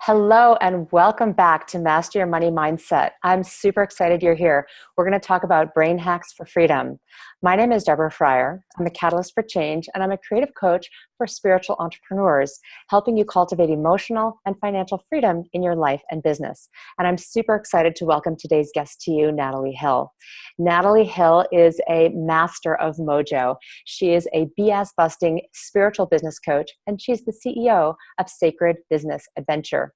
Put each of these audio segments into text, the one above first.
Hello and welcome back to Master Your Money Mindset. I'm super excited you're here. We're going to talk about brain hacks for freedom. My name is Deborah Fryer. I'm a catalyst for change, and I'm a creative coach for spiritual entrepreneurs, helping you cultivate emotional and financial freedom in your life and business. And I'm super excited to welcome today's guest to you, Natalie Hill. Natalie Hill is a master of mojo. She is a BS-busting spiritual business coach, and she's the CEO of Sacred Business Adventure.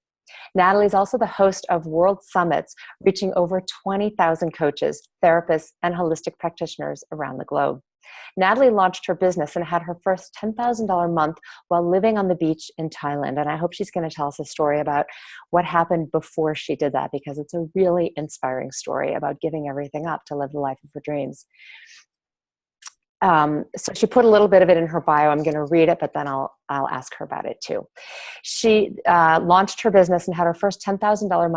Natalie is also the host of World Summits, reaching over 20,000 coaches, therapists, and holistic practitioners around the globe. Natalie launched her business and had her first $10,000 month while living on the beach in Thailand. And I hope she's going to tell us a story about what happened before she did that, because it's a really inspiring story about giving everything up to live the life of her dreams. So she put a little bit of it in her bio. I'm going to read it, but then I'll ask her about it too. She launched her business and had her first $10,000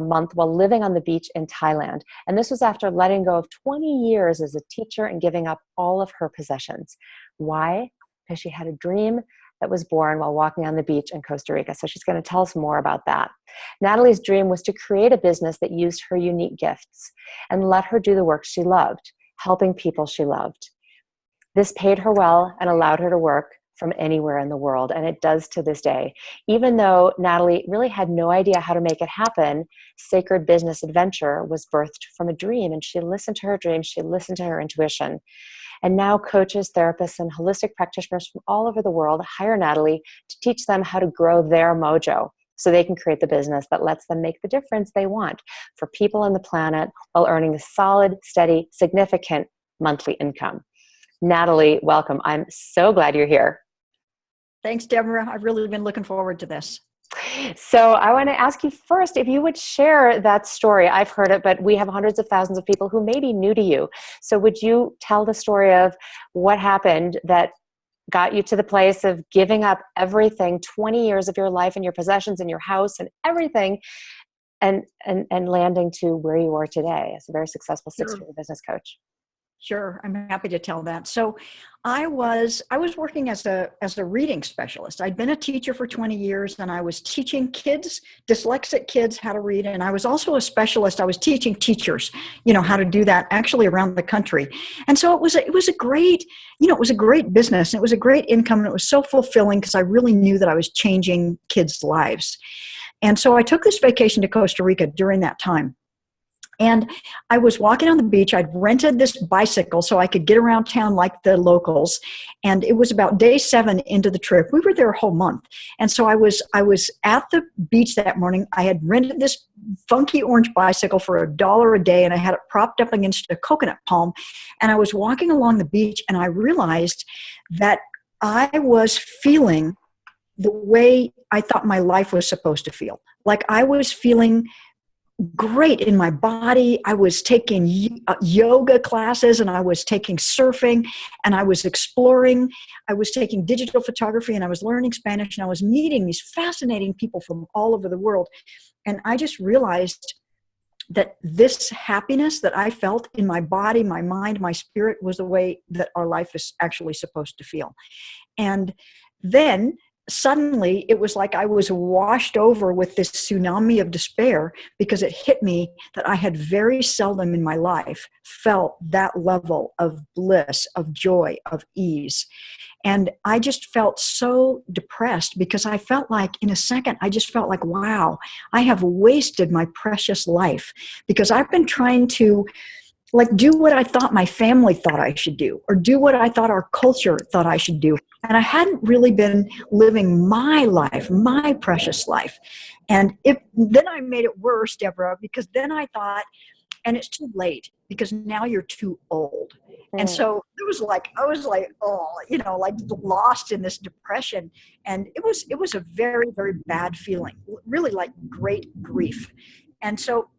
month while living on the beach in Thailand. And this was after letting go of 20 years as a teacher and giving up all of her possessions. Why? Because she had a dream that was born while walking on the beach in Costa Rica. So she's going to tell us more about that. Natalie's dream was to create a business that used her unique gifts and let her do the work she loved, helping people she loved. This paid her well and allowed her to work from anywhere in the world, and it does to this day. Even though Natalie really had no idea how to make it happen, Sacred Business Adventure was birthed from a dream, and she listened to her dreams, she listened to her intuition. And now coaches, therapists, and holistic practitioners from all over the world hire Natalie to teach them how to grow their mojo so they can create the business that lets them make the difference they want for people on the planet while earning a solid, steady, significant monthly income. Natalie, welcome. I'm so glad you're here. Thanks, Deborah. I've really been looking forward to this. So I want to ask you first if you would share that story. I've heard it, but we have hundreds of thousands of people who may be new to you. So would you tell the story of what happened that got you to the place of giving up everything, 20 years of your life and your possessions and your house and everything, and landing to where you are today as a very successful six-figure business coach? Sure, I'm happy to tell that. So I was working as a reading specialist. I'd been a teacher for 20 years, and I was teaching kids, dyslexic kids, how to read. And I was also a specialist. I was teaching teachers, how to do that actually around the country. And so it was a great, it was a great business. And it was a great income, and it was so fulfilling because I really knew that I was changing kids' lives. And so I took this vacation to Costa Rica during that time. And I was walking on the beach. I'd rented this bicycle so I could get around town like the locals. And it was about day 7 into the trip. We were there a whole month. And so I was at the beach that morning. I had rented this funky orange bicycle for $1 a day, and I had it propped up against a coconut palm. And I was walking along the beach, and I realized that I was feeling the way I thought my life was supposed to feel. Like I was feeling great in my body. I was taking yoga classes, and I was taking surfing, and I was exploring. I was taking digital photography, and I was learning Spanish, and I was meeting these fascinating people from all over the world. And I just realized that this happiness that I felt in my body, my mind, my spirit was the way that our life is actually supposed to feel. And then suddenly it was like I was washed over with this tsunami of despair, because it hit me that I had very seldom in my life felt that level of bliss, of joy, of ease. And I just felt so depressed, because I felt like in a second, I just felt like, wow, I have wasted my precious life, because I've been trying to do what I thought my family thought I should do, or do what I thought our culture thought I should do. And I hadn't really been living my life, my precious life. And then I made it worse, Deborah, because then I thought, and it's too late, because now you're too old. And so I was like, lost in this depression. And it was a very, very bad feeling, really like great grief. And so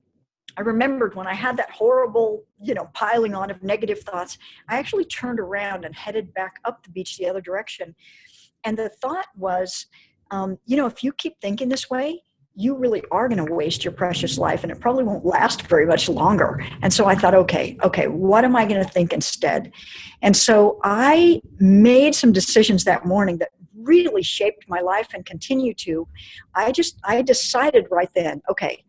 I remembered when I had that horrible, piling on of negative thoughts, I actually turned around and headed back up the beach the other direction. And the thought was, if you keep thinking this way, you really are going to waste your precious life, and it probably won't last very much longer. And so I thought, okay, what am I going to think instead? And so I made some decisions that morning that really shaped my life and continue to. I decided right then, okay,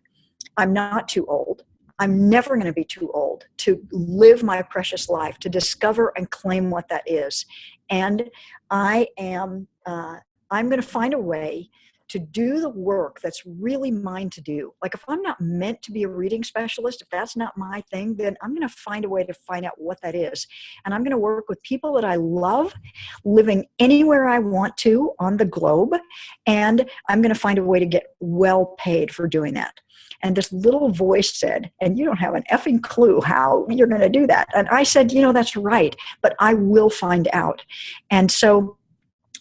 I'm not too old. I'm never going to be too old to live my precious life, to discover and claim what that is. And I'm going to find a way to do the work that's really mine to do. Like if I'm not meant to be a reading specialist, if that's not my thing, then I'm going to find a way to find out what that is. And I'm going to work with people that I love, living anywhere I want to on the globe. And I'm going to find a way to get well paid for doing that. And this little voice said, and you don't have an effing clue how you're going to do that. And I said, that's right, but I will find out. And so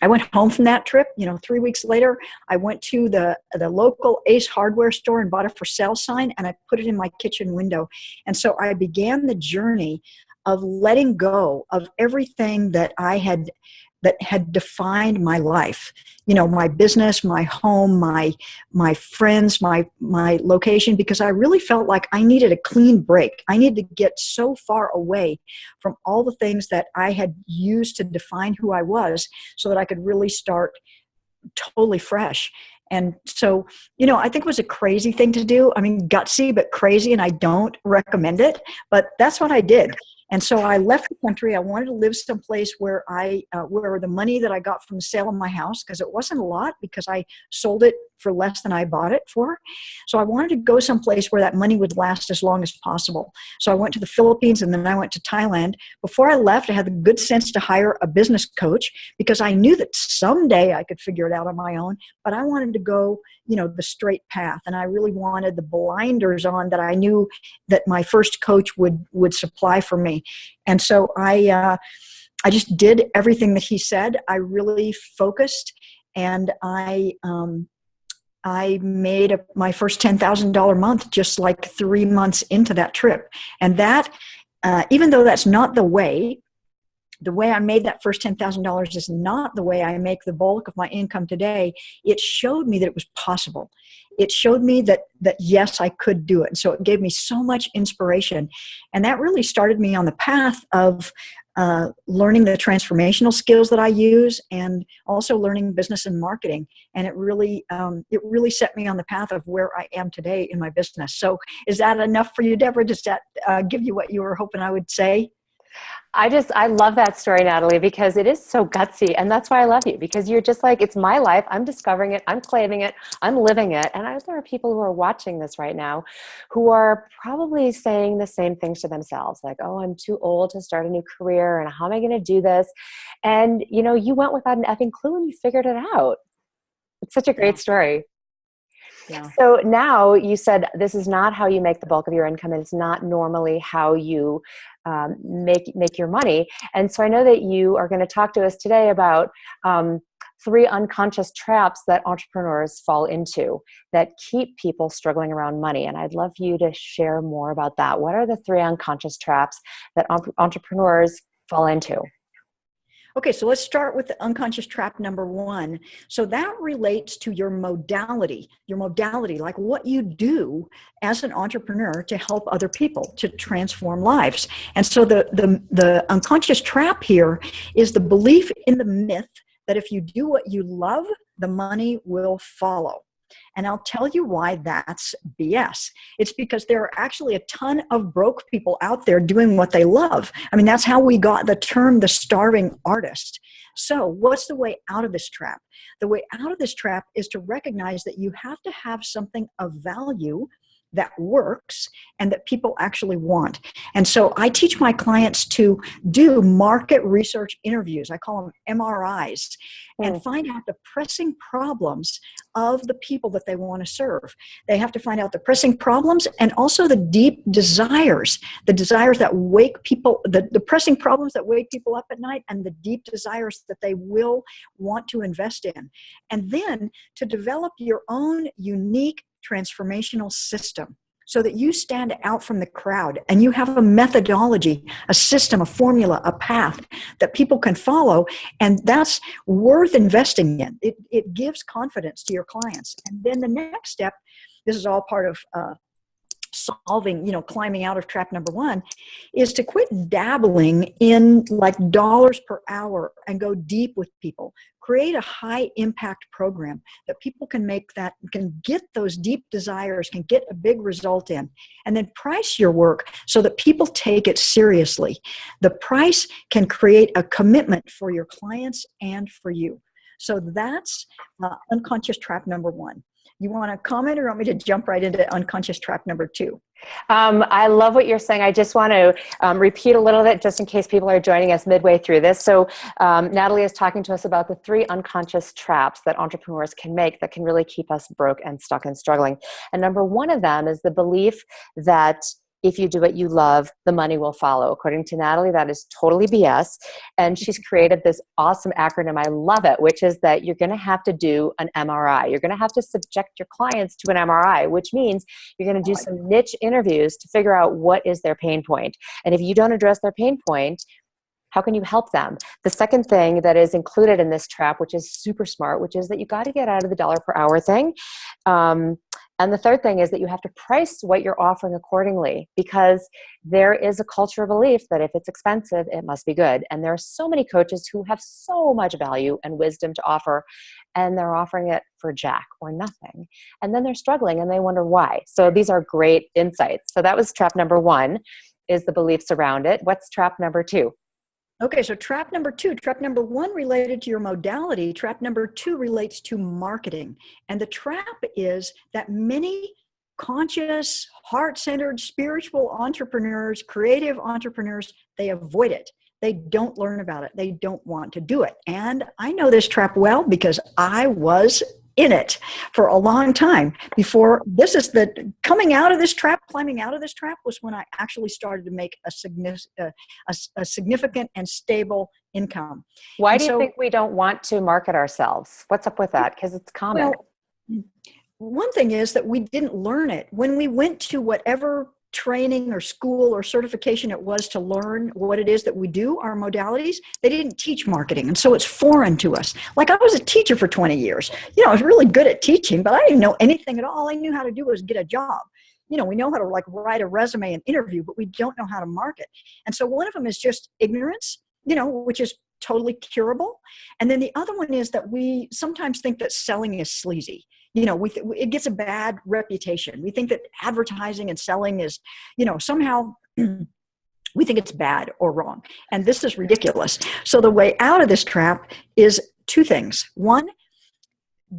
I went home from that trip. 3 weeks later, I went to the local Ace Hardware store and bought a for sale sign, and I put it in my kitchen window. And so I began the journey of letting go of everything that had defined my life, my business, my home, my friends, my location, because I really felt like I needed a clean break. I needed to get so far away from all the things that I had used to define who I was so that I could really start totally fresh. And so, I think it was a crazy thing to do. I mean, gutsy, but crazy, and I don't recommend it, but that's what I did. And so I left the country. I wanted to live someplace where where the money that I got from the sale of my house, because it wasn't a lot, because I sold it for less than I bought it for. So I wanted to go someplace where that money would last as long as possible. So I went to the Philippines, and then I went to Thailand. Before I left, I had the good sense to hire a business coach, because I knew that someday I could figure it out on my own, but I wanted to go, the straight path. And I really wanted the blinders on that I knew that my first coach would supply for me. And so I just did everything that he said. I really focused, and I made my first $10,000 month just like 3 months into that trip. And that, even though that's not the way I made that first $10,000 is not the way I make the bulk of my income today. It showed me that it was possible. It showed me that yes, I could do it. And so it gave me so much inspiration. And that really started me on the path of learning the transformational skills that I use, and also learning business and marketing. And it really set me on the path of where I am today in my business. So is that enough for you, Deborah? Does that give you what you were hoping I would say? I love that story, Natalie, because it is so gutsy. And that's why I love you, because you're just like, it's my life. I'm discovering it. I'm claiming it. I'm living it. And there are people who are watching this right now who are probably saying the same things to themselves. Like, oh, I'm too old to start a new career. And how am I going to do this? And, you went without an effing clue and you figured it out. It's such a great story. Yeah. So now you said this is not how you make the bulk of your income. It's not normally how you make your money. And so I know that you are going to talk to us today about 3 unconscious traps that entrepreneurs fall into that keep people struggling around money. And I'd love you to share more about that. What are the 3 unconscious traps that entrepreneurs fall into? Okay, so let's start with the unconscious trap number 1. So that relates to your modality, like what you do as an entrepreneur to help other people, to transform lives. And so the unconscious trap here is the belief in the myth that if you do what you love, the money will follow. And I'll tell you why that's BS. It's because there are actually a ton of broke people out there doing what they love. I mean, that's how we got the term the starving artist. So what's the way out of this trap? The way out of this trap is to recognize that you have to have something of value that works and that people actually want. And so I teach my clients to do market research interviews. I call them MRIs, and find out the pressing problems of the people that they want to serve. They have to find out the pressing problems and also the deep desires, that wake people, the pressing problems that wake people up at night, and the deep desires that they will want to invest in. And then to develop your own unique transformational system. so that you stand out from the crowd and you have a methodology, a system, a formula, a path that people can follow. And that's worth investing in. It gives confidence to your clients. And then the next step, this is all part of solving, climbing out of trap number one, is to quit dabbling in like dollars per hour and go deep with people. Create a high impact program that people can get those deep desires, can get a big result in, and then price your work so that people take it seriously. The price can create a commitment for your clients and for you. So that's unconscious trap number one. You want to comment, or want me to jump right into unconscious trap number two? I love what you're saying. I just want to repeat a little bit just in case people are joining us midway through this. So Natalie is talking to us about the 3 unconscious traps that entrepreneurs can make that can really keep us broke and stuck and struggling. And number one of them is the belief that if you do what you love, the money will follow. According to Natalie, that is totally BS. And she's created this awesome acronym. I love it, which is that you're going to have to do an MRI. You're going to have to subject your clients to an MRI, which means you're going to do some niche interviews to figure out what is their pain point. And if you don't address their pain point, how can you help them? The second thing that is included in this trap, which is super smart, which is that you got to get out of the dollar per hour thing. And the third thing is that you have to price what you're offering accordingly, because there is a cultural belief that if it's expensive, it must be good. And there are so many coaches who have so much value and wisdom to offer, and they're offering it for jack or nothing. And then they're struggling and they wonder why. So these are great insights. So that was trap number one, is the beliefs around it. What's trap number two? Okay, so trap number two. Trap number one related to your modality. Trap number two relates to marketing. And the trap is that many conscious, heart-centered, spiritual entrepreneurs, creative entrepreneurs, they avoid it. They don't learn about it. They don't want to do it. And I know this trap well because I was in it for a long time before. This is the coming out of this trap, climbing out of this trap was when I actually started to make a significant and stable income. Why do you think we don't want to market ourselves? What's up with that? Because it's common. Well, one thing is that we didn't learn it. When we went to whatever training or school or certification it was to learn what it is that we do, our modalities, they didn't teach marketing. And so it's foreign to us. Like I was a teacher for 20 years. I was really good at teaching, but I didn't know anything at all. All I knew how to do was get a job. We know how to write a resume and interview, but we don't know how to market. And so one of them is just ignorance, which is totally curable. And then the other one is that we sometimes think that selling is sleazy. It gets a bad reputation. We think that advertising and selling is, somehow we think it's bad or wrong. And this is ridiculous. So the way out of this trap is 2 things. One,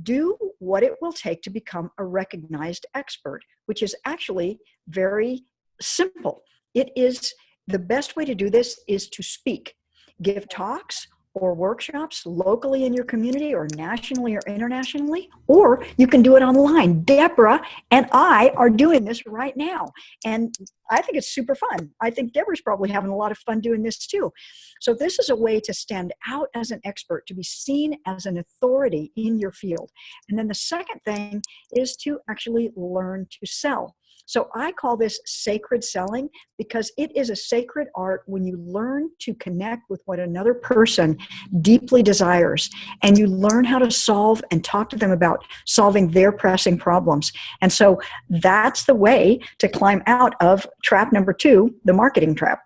do what it will take to become a recognized expert, which is actually very simple. It is the best way to do this is to speak, give talks or workshops locally in your community or nationally or internationally, or you can do it online. Deborah and I are doing this right now. And I think it's super fun. I think Deborah's probably having a lot of fun doing this too. So this is a way to stand out as an expert, to be seen as an authority in your field. And then the second thing is to actually learn to sell. So I call this sacred selling because it is a sacred art when you learn to connect with what another person deeply desires, and you learn how to solve and talk to them about solving their pressing problems. And so that's the way to climb out of trap number 2, the marketing trap.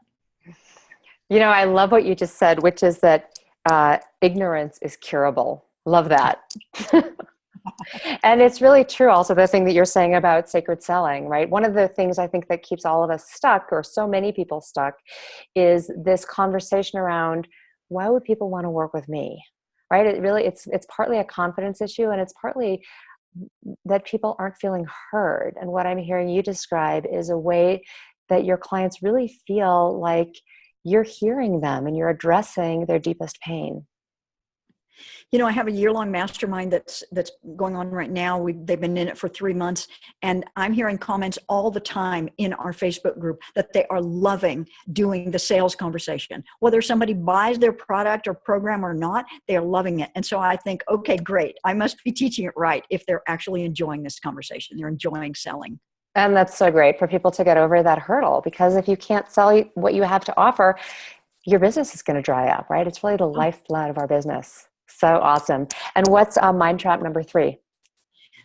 I love what you just said, which is that ignorance is curable. Love that. And it's really true also, the thing that you're saying about sacred selling, right? One of the things I think that keeps all of us stuck, or so many people stuck, is this conversation around, why would people want to work with me, right? It's partly a confidence issue, and it's partly that people aren't feeling heard. And what I'm hearing you describe is a way that your clients really feel like you're hearing them and you're addressing their deepest pain. I have a year-long mastermind that's going on right now. They've been in it for 3 months, and I'm hearing comments all the time in our Facebook group that they are loving doing the sales conversation. Whether somebody buys their product or program or not, they are loving it. And so I think, okay, great. I must be teaching it right if they're actually enjoying this conversation. They're enjoying selling. And that's so great for people to get over that hurdle, because if you can't sell what you have to offer, your business is going to dry up, right? It's really the lifeblood of our business. So awesome. And what's mind trap number 3?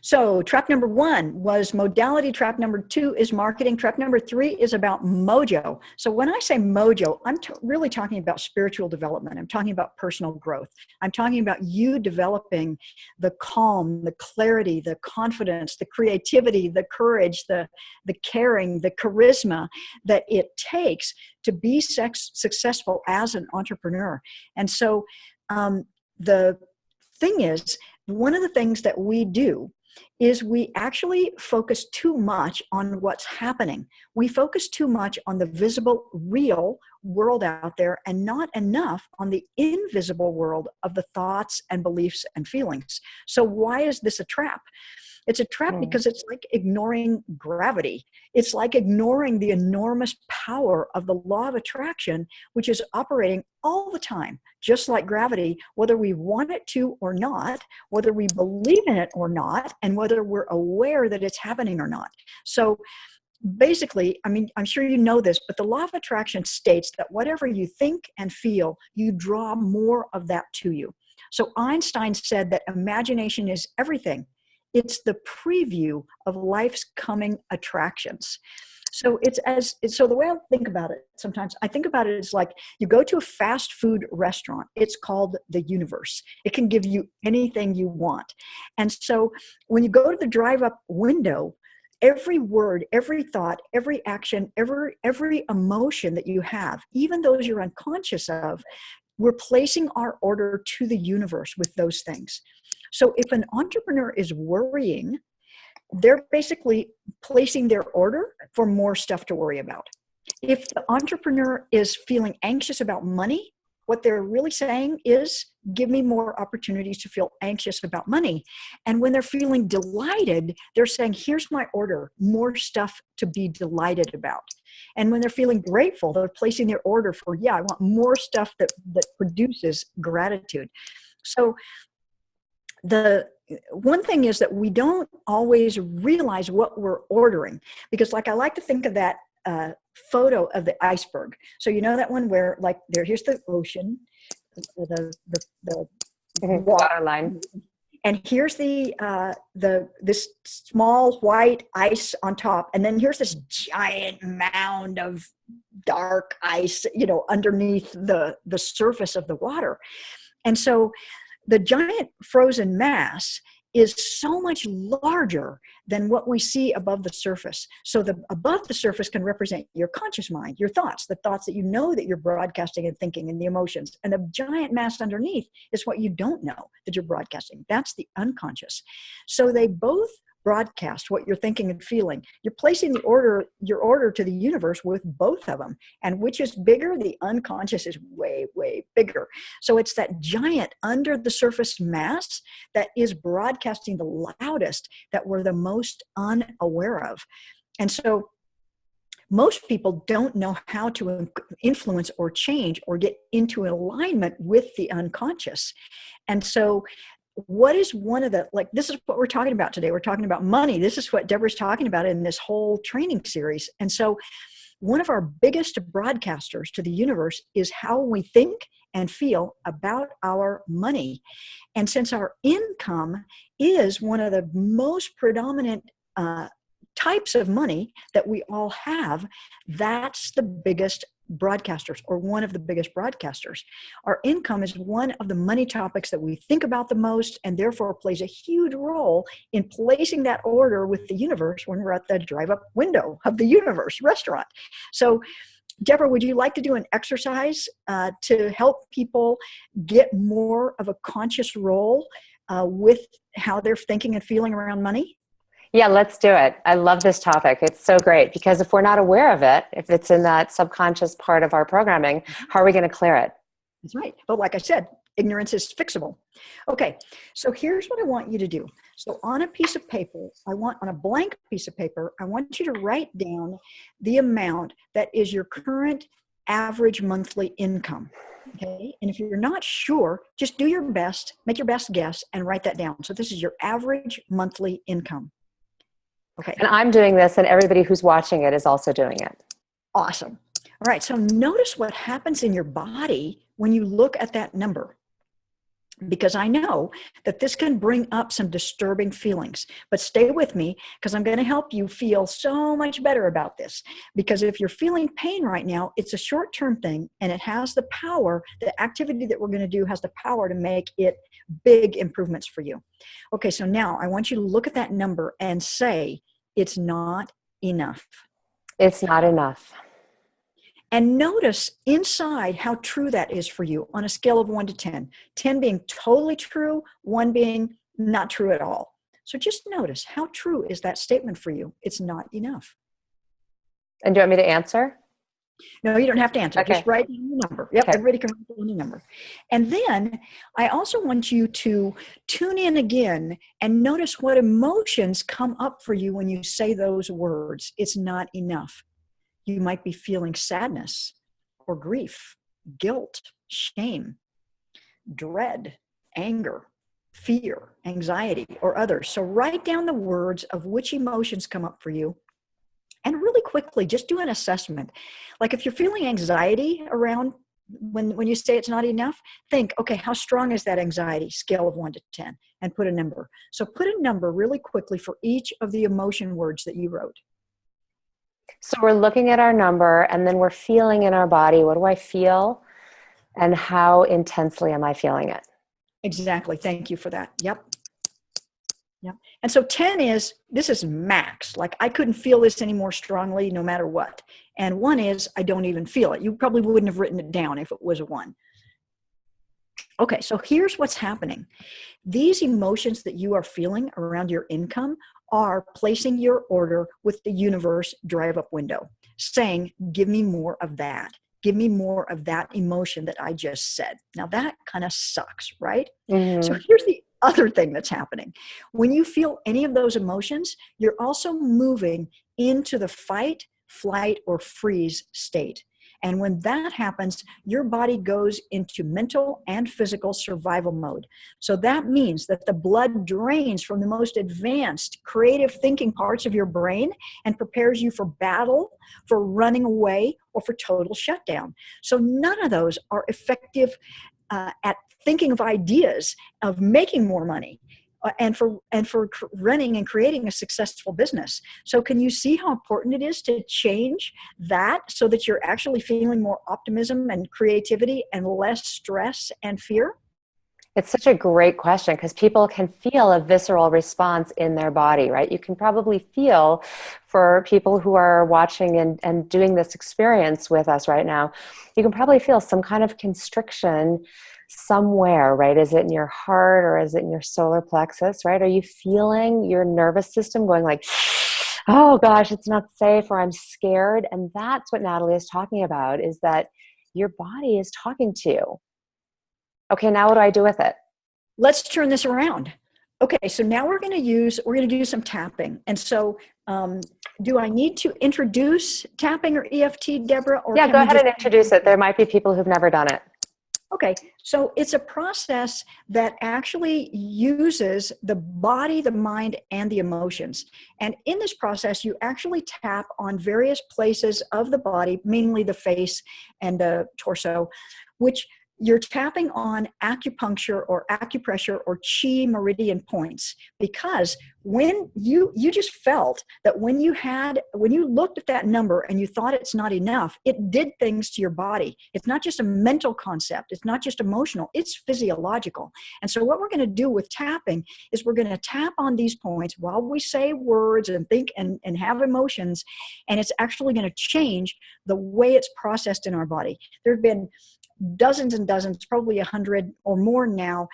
So trap number 1 was modality. Trap number 2 is marketing. Trap number 3 is about mojo. So when I say mojo, I'm really talking about spiritual development. I'm talking about personal growth. I'm talking about you developing the calm, the clarity, the confidence, the creativity, the courage, the caring, the charisma that it takes to be successful as an entrepreneur. And so the thing is, one of the things that we do is we actually focus too much on what's happening. We focus too much on the visible, real world out there, and not enough on the invisible world of the thoughts and beliefs and feelings. So why is this a trap? It's a trap because it's like ignoring gravity. It's like ignoring the enormous power of the law of attraction, which is operating all the time, just like gravity, whether we want it to or not, whether we believe in it or not, and whether we're aware that it's happening or not. So basically, I mean, I'm sure you know this, but the law of attraction states that whatever you think and feel, you draw more of that to you. So Einstein said that imagination is everything. It's the preview of life's coming attractions. So so the way I think about it, sometimes I think about it as like you go to a fast food restaurant. It's called the universe. It can give you anything you want. And so when you go to the drive-up window, every word, every thought, every action, every emotion that you have, even those you're unconscious of, we're placing our order to the universe with those things. So if an entrepreneur is worrying, they're basically placing their order for more stuff to worry about. If the entrepreneur is feeling anxious about money, what they're really saying is, give me more opportunities to feel anxious about money. And when they're feeling delighted, they're saying, here's my order, more stuff to be delighted about. And when they're feeling grateful, they're placing their order for, yeah, I want more stuff that produces gratitude. So the one thing is that we don't always realize what we're ordering, because like I like to think of that photo of the iceberg. So you know that one where like here's the ocean, the water line, and here's this small white ice on top, and then here's this giant mound of dark ice, underneath the surface of the water. And so the giant frozen mass is so much larger than what we see above the surface. So above the surface can represent your conscious mind, your thoughts, the thoughts that you know that you're broadcasting and thinking, and the emotions. And the giant mass underneath is what you don't know that you're broadcasting. That's the unconscious. So they both broadcast what you're thinking and feeling. You're placing your order to the universe with both of them. And which is bigger? The unconscious is way, way bigger. So it's that giant under the surface mass that is broadcasting the loudest, that we're the most unaware of. And so most people don't know how to influence or change or get into alignment with the unconscious. And so what is one of this is what we're talking about today. We're talking about money. This is what Deborah's talking about in this whole training series. And so one of our biggest broadcasters to the universe is how we think and feel about our money. And since our income is one of the most predominant types of money that we all have, that's the biggest broadcasters, or one of the biggest broadcasters. Our income is one of the money topics that we think about the most, and therefore plays a huge role in placing that order with the universe when we're at the drive-up window of the universe restaurant. So Deborah, would you like to do an exercise to help people get more of a conscious role with how they're thinking and feeling around money? Yeah, let's do it. I love this topic. It's so great, because if we're not aware of it, if it's in that subconscious part of our programming, how are we going to clear it? That's right. But like I said, ignorance is fixable. Okay, so here's what I want you to do. So on a piece of paper, on a blank piece of paper, I want you to write down the amount that is your current average monthly income. Okay, and if you're not sure, just do your best, make your best guess, and write that down. So this is your average monthly income. Okay, And I'm doing this, and everybody who's watching it is also doing it. awesome. All right, so notice what happens in your body when you look at that number, because I know that this can bring up some disturbing feelings. But stay with me, because I'm going to help you feel so much better about this. Because if you're feeling pain right now, it's a short-term thing, and it has the power, the activity that we're going to do has the power to make it big improvements for you. Okay, so now I want you to look at that number and say, it's not enough. It's not enough. And notice inside how true that is for you on a scale of 1 to 10. 10 being totally true, 1 being not true at all. So just notice, how true is that statement for you? It's not enough. And do you want me to answer? No, you don't have to answer. Okay. Just write down the number. Yep, Okay. everybody can write down the number. And then I also want you to tune in again and notice what emotions come up for you when you say those words. It's not enough. You might be feeling sadness or grief, guilt, shame, dread, anger, fear, anxiety, or others. So write down the words of which emotions come up for you. And really quickly, just do an assessment. Like if you're feeling anxiety around when you say it's not enough, think, okay, how strong is that anxiety? Scale of 1 to 10, and put a number. So put a number really quickly for each of the emotion words that you wrote. So we're looking at our number, and then we're feeling in our body. What do I feel? And how intensely am I feeling it? Exactly. Thank you for that. Yep. Yep. And so 10 is, this is max. Like I couldn't feel this any more strongly no matter what. And 1 is, I don't even feel it. You probably wouldn't have written it down if it was a 1. Okay, so here's what's happening. These emotions that you are feeling around your income are placing your order with the universe drive-up window, saying, give me more of that. Give me more of that emotion that I just said. Now that kind of sucks, right? Mm-hmm. So here's the other thing that's happening. When you feel any of those emotions, you're also moving into the fight, flight, or freeze state. And when that happens, your body goes into mental and physical survival mode. So that means that the blood drains from the most advanced creative thinking parts of your brain and prepares you for battle, for running away, or for total shutdown. So none of those are effective at thinking of ideas, of making more money, and for running and creating a successful business. So can you see how important it is to change that so that you're actually feeling more optimism and creativity and less stress and fear? It's such a great question, because people can feel a visceral response in their body, right? You can probably feel, for people who are watching and doing this experience with us right now, you can probably feel some kind of constriction somewhere, right? Is it in your heart, or is it in your solar plexus, right? Are you feeling your nervous system going like, oh gosh, it's not safe, or I'm scared? And that's what Natalie is talking about, is that your body is talking to you. Okay, now what do I do with it? Let's turn this around. Okay, so now we're going to do some tapping. And so do I need to introduce tapping or EFT, Deborah? Or Yeah, can go we ahead just and introduce it. There might be people who've never done it. Okay, so it's a process that actually uses the body, the mind, and the emotions. And in this process, you actually tap on various places of the body, mainly the face and the torso, which you're tapping on acupuncture or acupressure or chi meridian points, because when you just felt that when you looked at that number and you thought it's not enough, it did things to your body. It's not just a mental concept. It's not just emotional. It's physiological. And so what we're going to do with tapping is we're going to tap on these points while we say words and think and have emotions. And it's actually going to change the way it's processed in our body. There have been dozens and dozens, probably 100 or more now,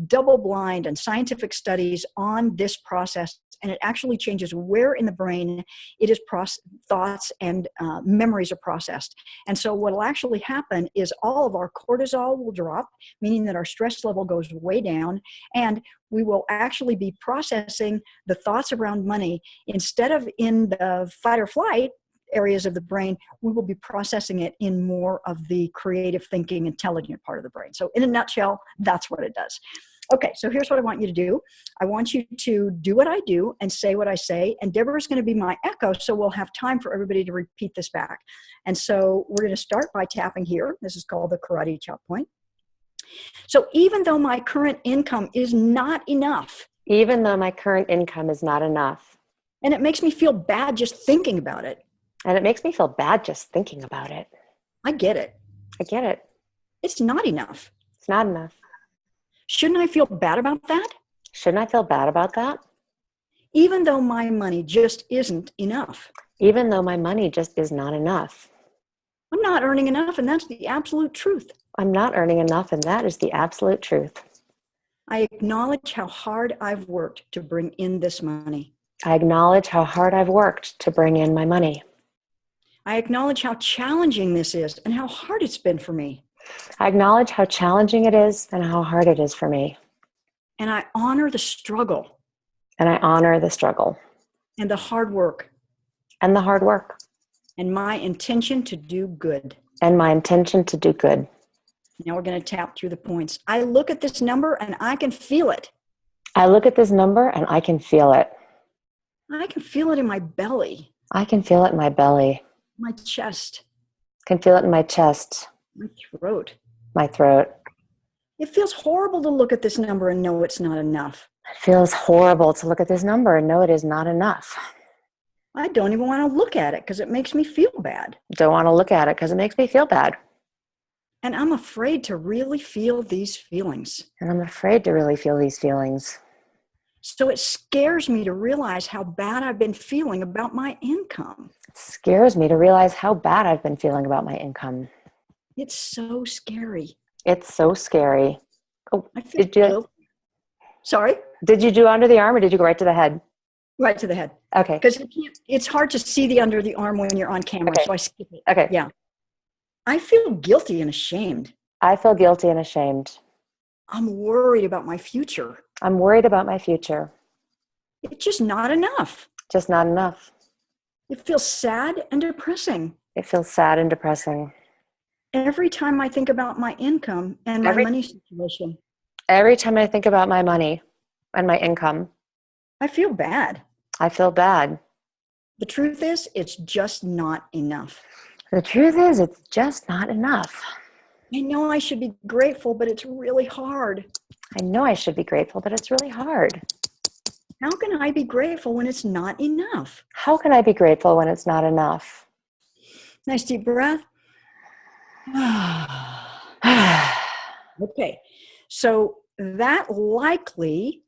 double-blind and scientific studies on this process, and it actually changes where in the brain it is thoughts and memories are processed. And so what will actually happen is all of our cortisol will drop, meaning that our stress level goes way down, and we will actually be processing the thoughts around money instead of in the fight or flight areas of the brain. We will be processing it in more of the creative thinking, intelligent part of the brain. So in a nutshell, that's what it does. Okay, so here's what I want you to do. I want you to do what I do and say what I say. And Deborah's going to be my echo, so we'll have time for everybody to repeat this back. And so we're going to start by tapping here. This is called the karate chop point. So even though my current income is not enough, even though my current income is not enough, and it makes me feel bad just thinking about it, and it makes me feel bad just thinking about it. I get it. I get it. It's not enough. It's not enough. Shouldn't I feel bad about that? Shouldn't I feel bad about that? Even though my money just isn't enough. Even though my money just is not enough. I'm not earning enough, and that's the absolute truth. I'm not earning enough, and that is the absolute truth. I acknowledge how hard I've worked to bring in this money. I acknowledge how hard I've worked to bring in my money. I acknowledge how challenging this is and how hard it's been for me. I acknowledge how challenging it is and how hard it is for me. And I honor the struggle. And I honor the struggle. And the hard work. And the hard work. And my intention to do good. And my intention to do good. Now we're going to tap through the points. I look at this number and I can feel it. I look at this number and I can feel it. I can feel it in my belly. I can feel it in my belly. My chest. Can feel it in my chest. My throat. My throat. It feels horrible to look at this number and know it's not enough. It feels horrible to look at this number and know it is not enough. I don't even want to look at it because it makes me feel bad. Don't want to look at it because it makes me feel bad. And I'm afraid to really feel these feelings. And I'm afraid to really feel these feelings. So it scares me to realize how bad I've been feeling about my income. It scares me to realize how bad I've been feeling about my income. It's so scary. It's so scary. Oh, Sorry? Did you do under the arm or did you go right to the head? Right to the head. Okay. Because it's hard to see the under the arm when you're on camera, okay. So I skip it. Okay. Yeah. I feel guilty and ashamed. I feel guilty and ashamed. I'm worried about my future. I'm worried about my future. It's just not enough. Just not enough. It feels sad and depressing. It feels sad and depressing. Every time I think about my income and my money situation. Every time I think about my money and my income. I feel bad. I feel bad. The truth is, it's just not enough. The truth is, it's just not enough. I know I should be grateful, but it's really hard. I know I should be grateful, but it's really hard. How can I be grateful when it's not enough? How can I be grateful when it's not enough? Nice deep breath. Okay, so that likely,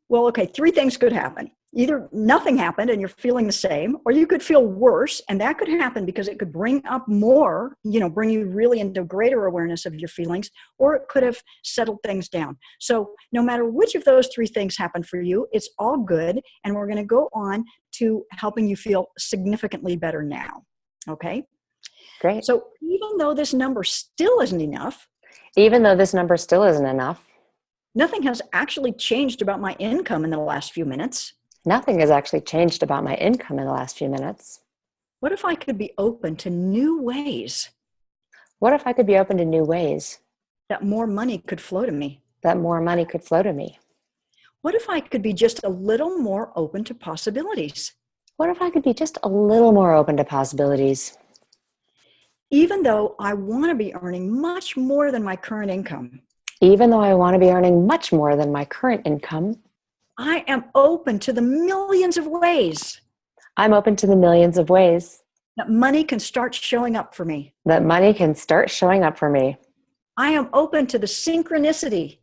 three things could happen. Either nothing happened and you're feeling the same, or you could feel worse, and that could happen because it could bring up more, bring you really into greater awareness of your feelings, or it could have settled things down. So no matter which of those three things happen for you, it's all good, and we're going to go on to helping you feel significantly better now. Okay? Great. So even though this number still isn't enough, nothing has actually changed about my income in the last few minutes. Nothing has actually changed about my income in the last few minutes. What if I could be open to new ways? What if I could be open to new ways? That more money could flow to me. That more money could flow to me. What if I could be just a little more open to possibilities? What if I could be just a little more open to possibilities? Even though I want to be earning much more than my current income. Even though I want to be earning much more than my current income. I am open to the millions of ways. I'm open to the millions of ways. That money can start showing up for me. That money can start showing up for me. I am open to the synchronicity.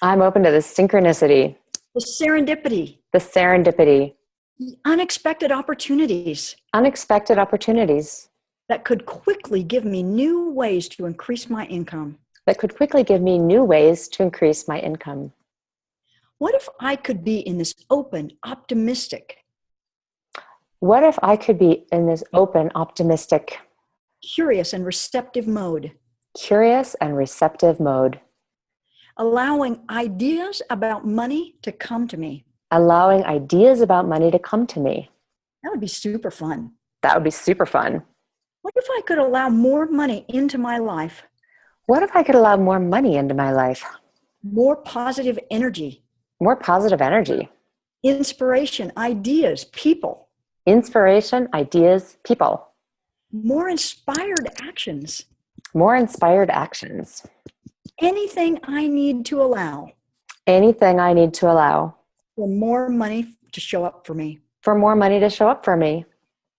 I'm open to the synchronicity. The serendipity. The serendipity. The unexpected opportunities. Unexpected opportunities. That could quickly give me new ways to increase my income. That could quickly give me new ways to increase my income. What if I could be in this open, optimistic? What if I could be in this open, optimistic, curious and receptive mode? Curious and receptive mode. Allowing ideas about money to come to me. Allowing ideas about money to come to me. That would be super fun. That would be super fun. What if I could allow more money into my life? What if I could allow more money into my life? more positive energy, more positive energy, inspiration, ideas, people, inspiration, ideas, people, more inspired actions, more inspired actions, anything I need to allow anything I need to allow for more money to show up for me. for more money to show up for me.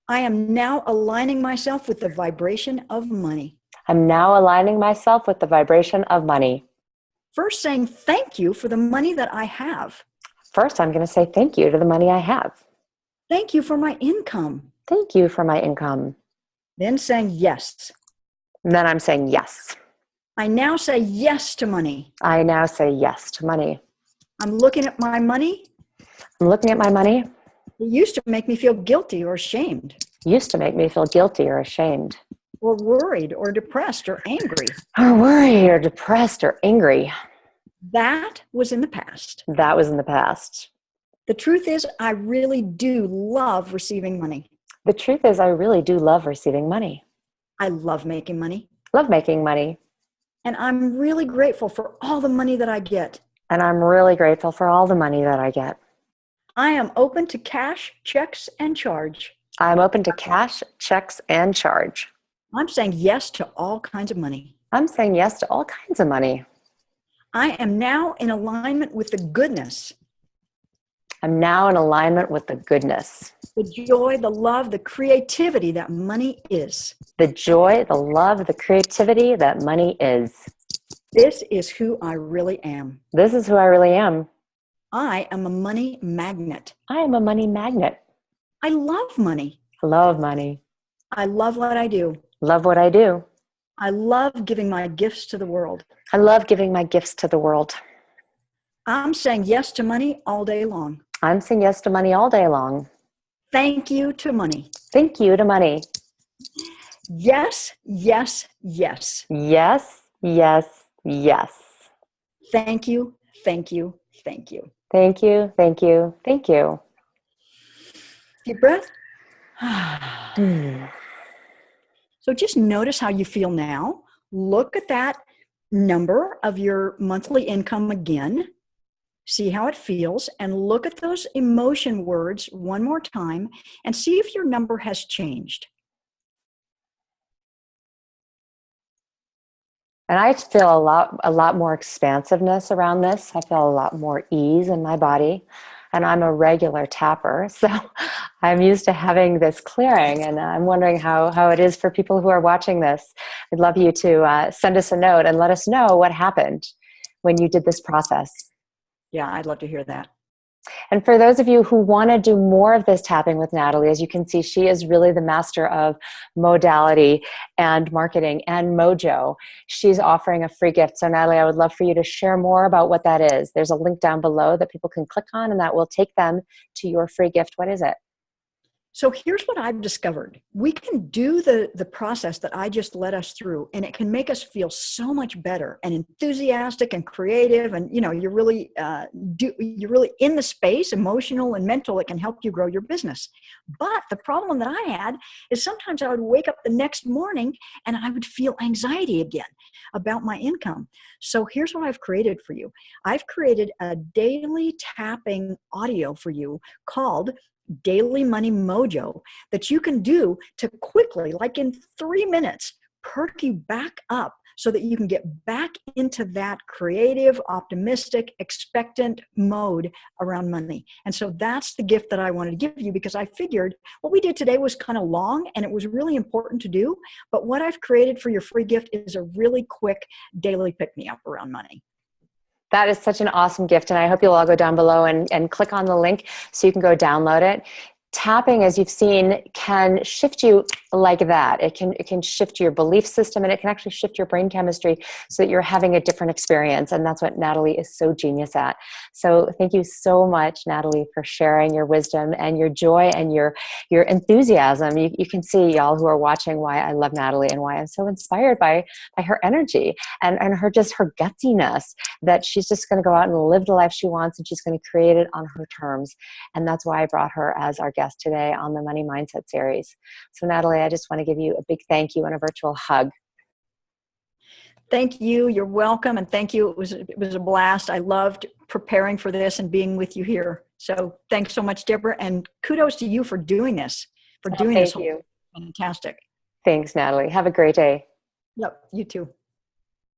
I am now aligning myself with the vibration of money. I'm now aligning myself with the vibration of money. First, saying thank you for the money that I have. First, I'm going to say thank you to the money I have. Thank you for my income. Thank you for my income. Then saying yes. And then I'm saying yes. I now say yes to money. I now say yes to money. I'm looking at my money. I'm looking at my money. It used to make me feel guilty or ashamed, Used to make me feel guilty or ashamed, or worried or depressed or angry. or worried or depressed or angry. That was in the past. That was in the past. The truth is, I really do love receiving money. The truth is, I really do love receiving money. I love making money. Love making money. And I'm really grateful for all the money that I get. And I'm really grateful for all the money that I get. I am open to cash, checks, and charge. I'm open to cash, checks, and charge. I'm saying yes to all kinds of money. I'm saying yes to all kinds of money. I am now in alignment with the goodness, I'm now in alignment with the goodness, the joy, the love, the creativity that money is. the joy, the love, the creativity that money is. This is who I really am. This is who I really am. I am a money magnet. I am a money magnet. I love money. I love money. I love what I do. Love what I do. I love giving my gifts to the world. I love giving my gifts to the world. I'm saying yes to money all day long. I'm saying yes to money all day long. Thank you to money. Thank you to money. Yes, yes, yes. Yes, yes, yes. Thank you, thank you, thank you. Thank you, thank you, thank you. Deep breath. So just notice how you feel now. Look at that number of your monthly income again. See how it feels, and look at those emotion words one more time and see if your number has changed. And I feel a lot more expansiveness around this. I feel a lot more ease in my body. And I'm a regular tapper, so I'm used to having this clearing. And I'm wondering how it is for people who are watching this. I'd love you to send us a note and let us know what happened when you did this process. Yeah, I'd love to hear that. And for those of you who want to do more of this tapping with Natalie, as you can see, she is really the master of modality and marketing and mojo. She's offering a free gift. So Natalie, I would love for you to share more about what that is. There's a link down below that people can click on and that will take them to your free gift. What is it? So here's what I've discovered. We can do the process that I just led us through, and it can make us feel so much better and enthusiastic and creative. And you're really in the space, emotional and mental. It can help you grow your business. But the problem that I had is sometimes I would wake up the next morning and I would feel anxiety again about my income. So here's what I've created for you. I've created a daily tapping audio for you called Daily Money Mojo that you can do to quickly, like in 3 minutes, perk you back up so that you can get back into that creative, optimistic, expectant mode around money. And so that's the gift that I wanted to give you, because I figured what we did today was kind of long and it was really important to do. But what I've created for your free gift is a really quick daily pick-me-up around money. That is such an awesome gift, and I hope you'll all go down below and click on the link so you can go download it. Tapping, as you've seen, can shift you like that. It can shift your belief system, and it can actually shift your brain chemistry so that you're having a different experience, and that's what Natalie is so genius at. So thank you so much, Natalie, for sharing your wisdom and your joy and your enthusiasm. You can see, y'all who are watching, why I love Natalie and why I'm so inspired by her energy and her gutsiness, that she's just going to go out and live the life she wants, and she's going to create it on her terms. And that's why I brought her as our guest today on the Money Mindset series. So Natalie, I just want to give you a big thank you and a virtual hug. Thank you. You're welcome. And thank you. It was a blast. I loved preparing for this and being with you here. So thanks so much, Deborah. And kudos to you for doing this, for Oh, doing this thank whole you. fantastic. Thanks, Natalie. Have a great day. Yep. You too.